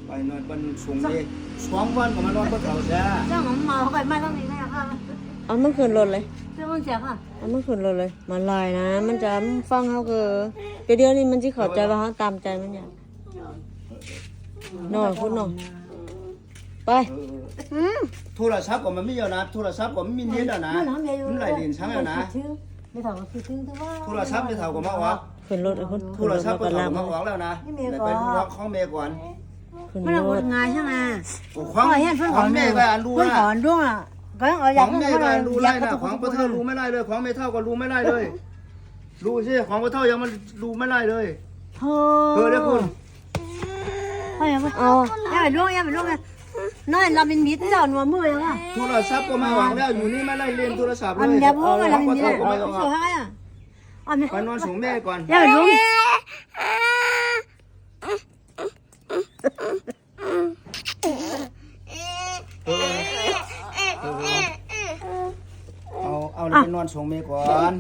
ไปนอนบนสูงเลย2 วันก็มานอนบนเขาแท้这样我们买回来卖到你那样看เอามันขึ้นรถเลย这么讲哈เอามันขึ้นรถเลยมันลอยนะมันจะฟังเขาคือเดี๋ยวนี้มันจะเข้าใจว่าเขาตามใจมันอย่างนอนคุณนอนไปโทรศัพท์ก็มันไม่เยอะนะโทรศัพท์ก็ไม่มีเน็ตอ่ะนะมันไหลเรียนช้างแล้วนะไม่ถามว่าคือถึงตัวว่าโทรศัพท์ไม่เท่ากับมาวักขึ้นรถคุณโทรศัพท์ก็เท่ากับมาวักแล้วนะไปวักของเมย์ก่อน ขึ้น ไม่ ร ได้พู ถ ดง่ายใช่ไหม ของเมย์ก็รู้ เพื่อนขอ นะ ร่วงอ่ะก็ต้องเอาอ ข ยา อก งเมย์ก็รู้ไล่นะของประเทศรู้ไม่ไล่เลยของเมย์เท่าก็รู้ไม่ไล่เลยรู้สิของประเทศยังมันรู้ไม่ไล่เลยเด้คุณเอาอย่าไปร่วงอย่าไปร่วงน้อยเราเป็นมิตรเจ้าหนัวมือยังอ่ะ โทรศัพท์ก็มาวักแล้วอยู่นี่ไม่ไล่เรียนโทรศัพท์เลย อันเดียวพวกเราเป็นมิตรสวยให้อ่ะไปนอนสูงแม่ก่อนอย่าไปร่วงเอาไปนอนสูงแม่ก่อน